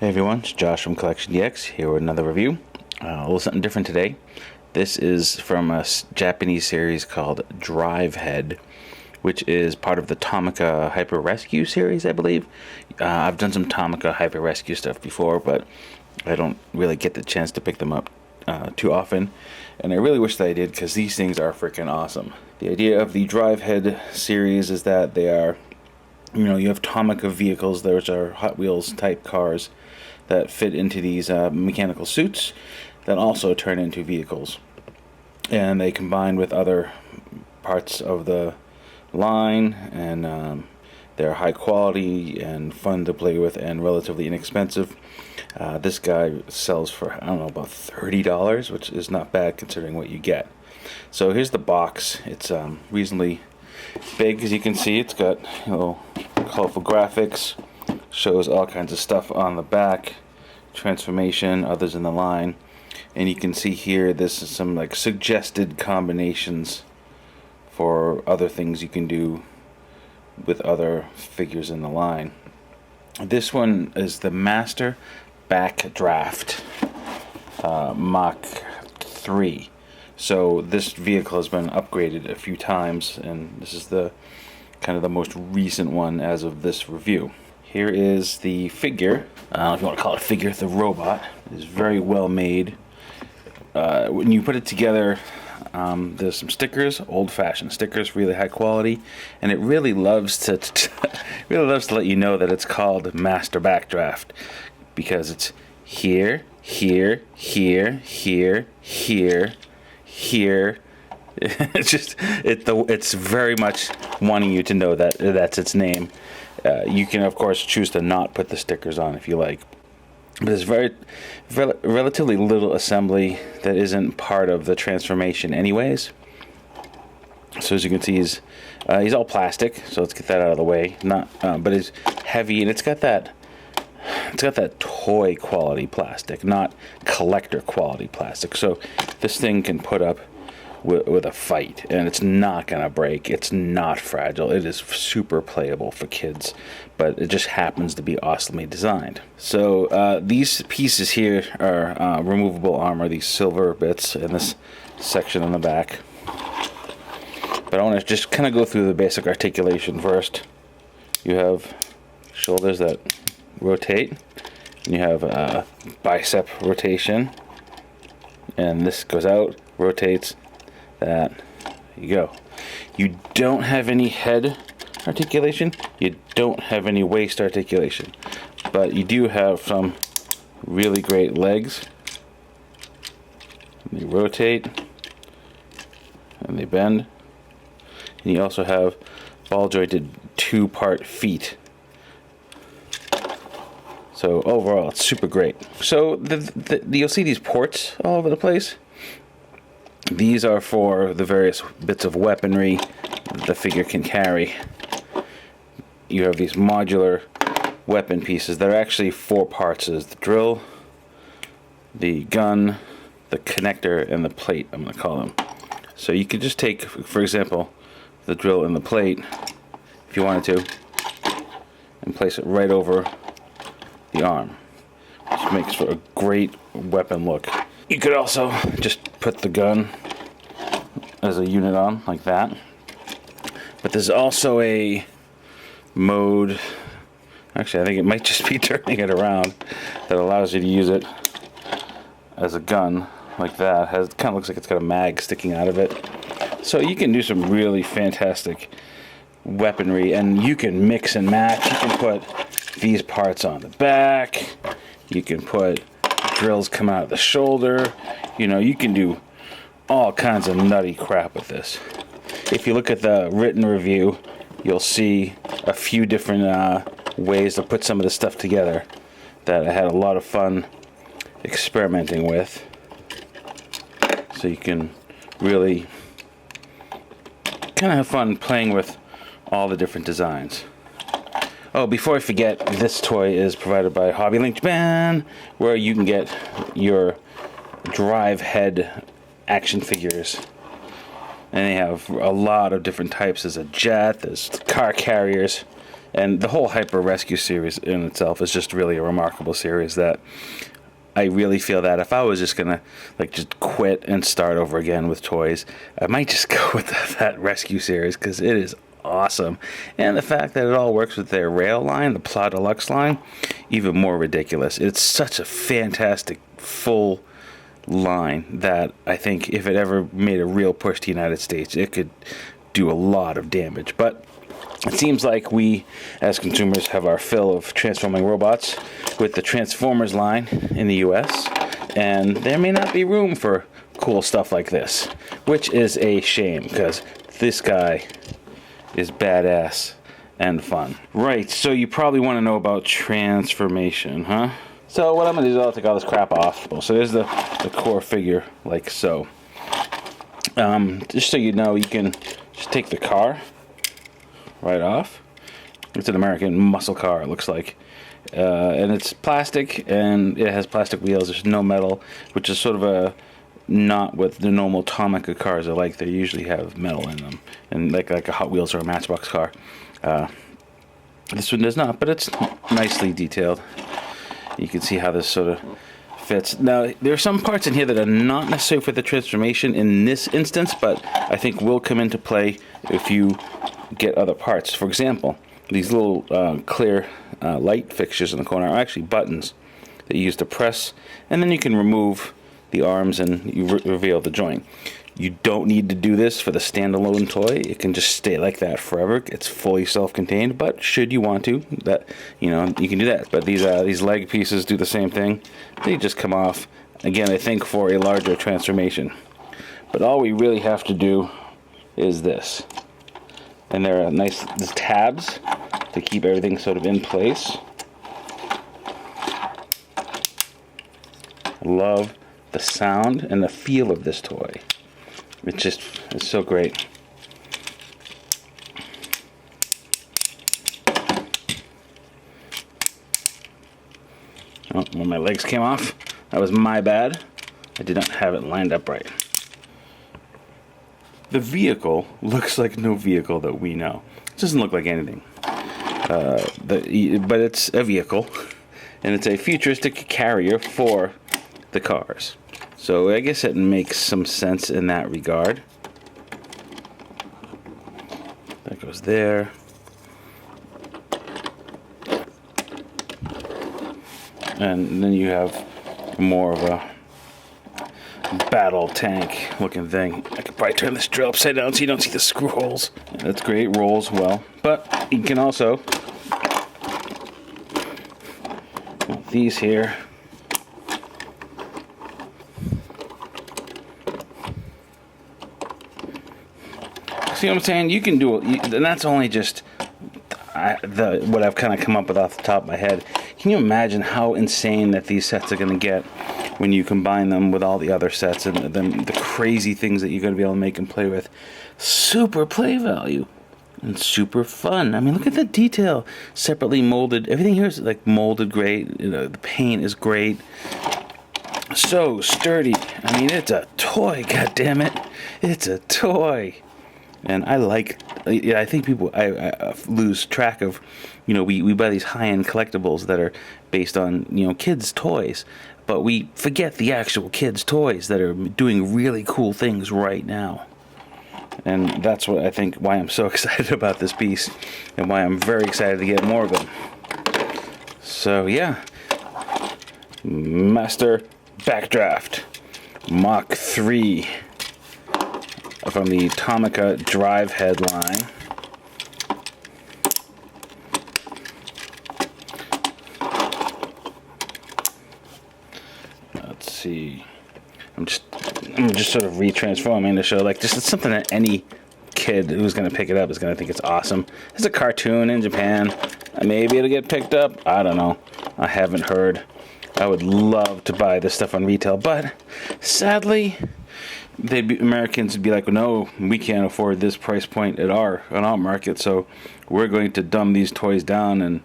Hey everyone, it's Josh from CollectionDX here with another review. A little something different today. This is from a Japanese series called Drive Head, which is part of the Tomica Hyper Rescue series, I believe. I've done some Tomica Hyper Rescue stuff before, but I don't really get the chance to pick them up too often. And I really wish that I did, because these things are freaking awesome. The idea of the Drive Head series is that they are, you have Tomica vehicles. Those are Hot Wheels type cars that fit into these mechanical suits that also turn into vehicles. And they combine with other parts of the line, and they're high quality and fun to play with and relatively inexpensive. This guy sells for, I don't know, about $30, which is not bad considering what you get. So here's the box. It's reasonably big, as you can see. It's got colorful graphics, shows all kinds of stuff on the back, transformation, others in the line, and you can see here this is some like suggested combinations for other things you can do with other figures in the line. This one is the Master Backdraft Mach 3. So this vehicle has been upgraded a few times, and this is the kind of the most recent one as of this review. Here is the figure. I don't know if you want to call it a figure. The robot is very well made. When you put it together, there's some stickers, old-fashioned stickers, really high quality, and it really loves to let you know that it's called Master Backdraft, because it's here, here, here, here, here, here. It's very much wanting you to know that that's its name. You can, of course, choose to not put the stickers on if you like. But there's relatively little assembly that isn't part of the transformation anyways. So as you can see, he's all plastic, so let's get that out of the way. But it's heavy, and it's got that toy quality plastic, not collector quality plastic. So this thing can put up with a fight, and it's not gonna break. It's not fragile. It is super playable for kids, but it just happens to be awesomely designed. So these pieces here are removable armor, these silver bits in this section on the back. But I want to just kind of go through the basic articulation first. You have shoulders that rotate, and you have a bicep rotation, and this goes out, rotates. That you go. You don't have any head articulation. You don't have any waist articulation, but you do have some really great legs. They rotate and they bend. And you also have ball jointed two-part feet. So overall, it's super great. So you'll see these ports all over the place. These are for the various bits of weaponry the figure can carry. You have these modular weapon pieces. They're actually four parts. There's the drill, the gun, the connector, and the plate, I'm going to call them. So you could just take, for example, the drill and the plate, if you wanted to, and place it right over the arm, which makes for a great weapon look. You could also just put the gun as a unit on, like that. But there's also a mode, actually I think it might just be turning it around, that allows you to use it as a gun, like that. It kind of looks like it's got a mag sticking out of it. So you can do some really fantastic weaponry, and you can mix and match. You can put these parts on the back. You can put drills come out of the shoulder. You can do all kinds of nutty crap with this. If you look at the written review, you'll see a few different ways to put some of this stuff together that I had a lot of fun experimenting with. So you can really kind of have fun playing with all the different designs. Oh, before I forget, this toy is provided by Hobby Link Japan, where you can get your Drive Head action figures. And they have a lot of different types. There's a jet, there's car carriers, And the whole Hyper Rescue series in itself is just really a remarkable series that I really feel that if I was just gonna like just quit and start over again with toys, I might just go with that Rescue series because it is awesome. And the fact that it all works with their rail line, the Pla Deluxe line, even more ridiculous. It's such a fantastic full line that I think if it ever made a real push to the United States, it could do a lot of damage. But it seems like we, as consumers, have our fill of transforming robots with the Transformers line in the US, and there may not be room for cool stuff like this, which is a shame, because this guy is badass and fun. Right, so you probably want to know about transformation, huh? So what I'm going to do is I'll take all this crap off. So there's the core figure, like so. Just so you know, you can just take the car right off. It's an American muscle car, it looks like. And it's plastic, and it has plastic wheels. There's no metal, which is sort of a not what the normal Tomica cars are like. They usually have metal in them, and like a Hot Wheels or a Matchbox car. This one does not, but it's nicely detailed. You can see how this sort of fits. Now, there are some parts in here that are not necessary for the transformation in this instance, but I think will come into play if you get other parts. For example, these little clear light fixtures in the corner are actually buttons that you use to press, and then you can remove the arms and you reveal the joint. You don't need to do this for the standalone toy. It can just stay like that forever. It's fully self-contained, but should you want to, that you can do that. But these leg pieces do the same thing. They just come off. Again, I think for a larger transformation. But all we really have to do is this. And there are nice tabs to keep everything sort of in place. I love the sound and the feel of this toy. It's so great. Oh, when my legs came off, that was my bad. I did not have it lined up right. The vehicle looks like no vehicle that we know. It doesn't look like anything. But it's a vehicle, and it's a futuristic carrier for the cars. So I guess it makes some sense in that regard. That goes there. And then you have more of a battle tank looking thing. I could probably turn this drill upside down so you don't see the screw holes. Yeah, that's great, rolls well. But you can also, these here, see what I'm saying? You can do it, and that's only just what I've kind of come up with off the top of my head. Can you imagine how insane that these sets are going to get when you combine them with all the other sets and the crazy things that you're going to be able to make and play with? Super play value and super fun. I mean, look at the detail. Separately molded. Everything here is like molded great. The paint is great. So sturdy. I mean, it's a toy. God damn it! It's a toy. And I think people I lose track of, we buy these high-end collectibles that are based on, kids' toys, but we forget the actual kids' toys that are doing really cool things right now. And that's what I think why I'm so excited about this piece, and why I'm very excited to get more of them. So yeah, Master Backdraft Mach 3. From the Tomica Drive Head line. Let's see. I'm just sort of retransforming to show just it's something that any kid who's going to pick it up is going to think it's awesome. It's a cartoon in Japan. Maybe it'll get picked up. I don't know. I haven't heard. I would love to buy this stuff on retail, but sadly, Americans would be like, no, we can't afford this price point on our market, so we're going to dumb these toys down. And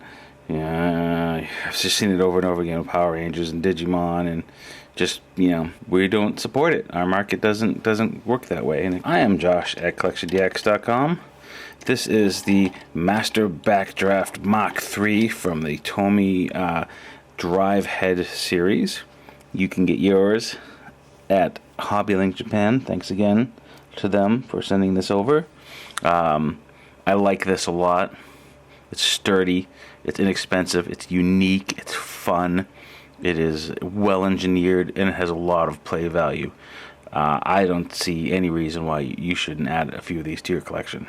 I've just seen it over and over again with Power Rangers and Digimon, and just we don't support it. Our market doesn't work that way. And I am Josh at CollectionDX.com. This is the Master Backdraft Mach 3 from the Tomica Drive Head series. You can get yours at HobbyLink Japan. Thanks again to them for sending this over. I like this a lot. It's sturdy, it's inexpensive, it's unique, it's fun, it is well engineered, and it has a lot of play value. I don't see any reason why you shouldn't add a few of these to your collection.